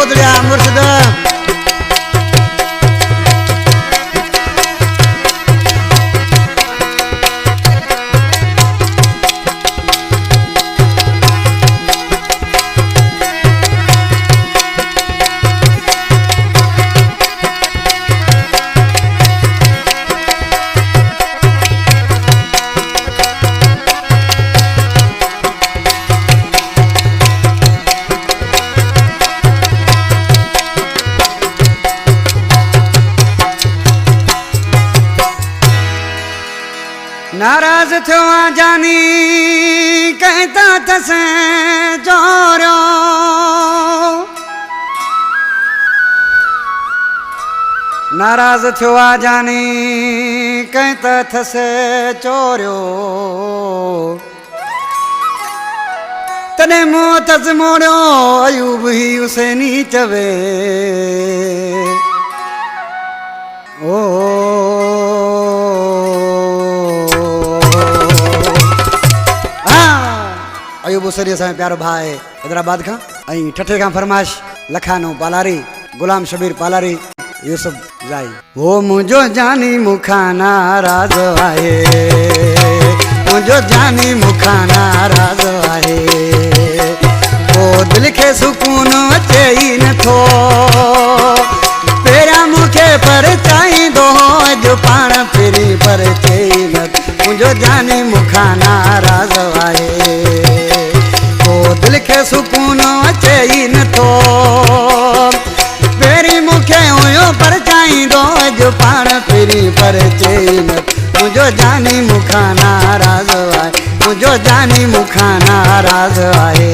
गोदड़िया मुर्शिद नाराज थो जानी कहता तसे चोरियो नाराज थो जानी कहता तसे चोरियो तने मोतज मोड़ियो अयूब ही हुसैनी चवे ओ अयूब हुसैनी असांजो प्यारो भाउ हैदराबाद खां ऐं ठठे खां फरमाइश लखानो पालारी गुलाम शबीर पालारी यूसुफ जाई हो मुंहिंजो जानी मूंखां नाराज़ आहे मुंहिंजो जानी मूंखां नाराज़ आहे ओ दिलि खे सुकून अचे ई नथो पहिरियां मूंखे परचाईंदो अॼु पाण फिरी परचे ई नथो मुंहिंजो जानी मूंखां नाराज़ आहे दिल के सुकून अचे ई नथो पहिरीं मूंखे हुयो परचाईंदो अॼु पाण फिरी परचे ई नथो मुंहिंजो जानी मूंखां नाराज़ आहे मुंहिंजो जानी मूंखां नाराज़ आहे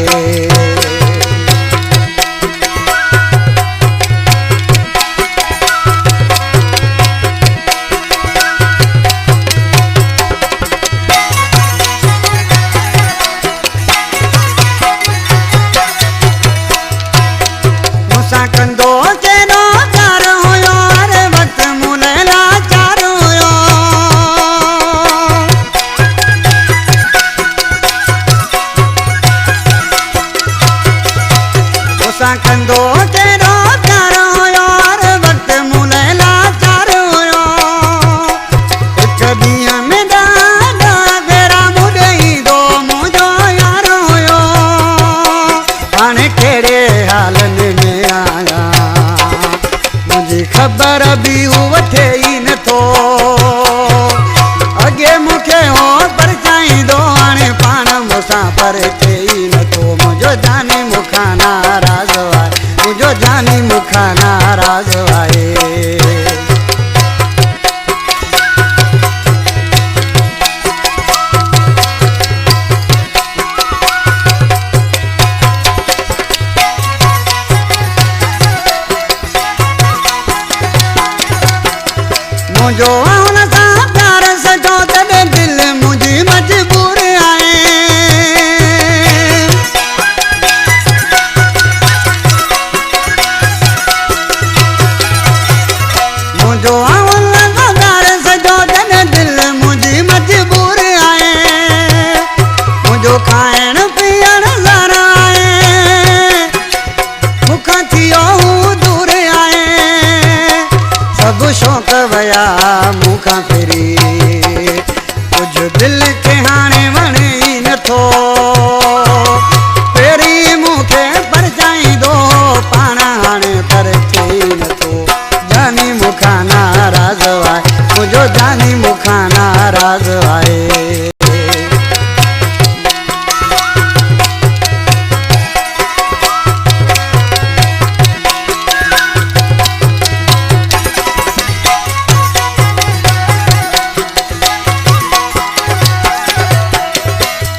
खबर भी वठे ई नथो अॻे मूंखे हो परचाईंदो हाणे पाण मूंसां परचे ई नथो मुंहिंजो जानी मूंखां नाराज़ आहे मुंहिंजो जानी मूंखां नाराज़ आहे जो हुन सां प्यार सजो तॾहिं दिलि मुंहिंजी मजबूर आहे मुंहिंजो हुन सां प्यार सजो तॾहिं दिलि मुंहिंजी मजबूर आहे मुंहिंजो खाइण पीअण ज़रा आहे मूंखां थियो हू दूर आहे सभु शौक़ वया मूंखां फिरी कुझु दिलि खे हाणे वणे ई नथो पहिरीं मूंखे परचाईंदो पाण हाणे परचे ई नथो जानी मूंखां नाराज़ आहे मुंहिंजो जानी मूंखां नाराज़ आहे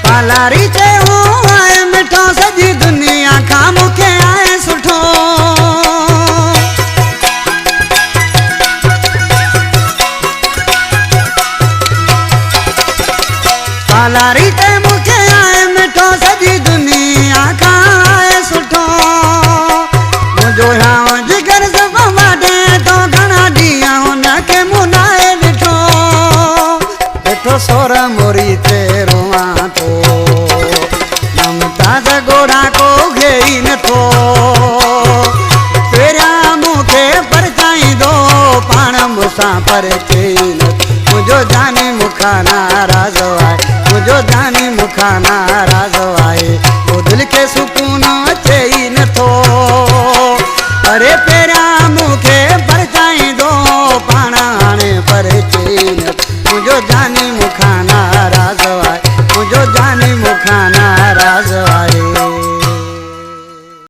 पालारी चयो आहे मिठो सॼी दुनिया खां मूंखे आहे सुठो पालारी ते मूंखे आहे मिठो सॼी दुनिया खां आहे सुठो मुंहिंजो हाव जिगर सभु वाढे थो घणा ॾींहं हुनखे मुनाए ॾिठो ॾिठो सोर मोरी ते रोआं थो ममता जा घोड़ा को घेई नथो पर चैन मुझो जानी मुखा नाराज आए मुझो जानी मुखा नाराज आए वो दिल के सुकून अचे ई नथो अरे पेरा मुखे पर चाई दो पाना हाणे पर चैन मुझो जानी मुखा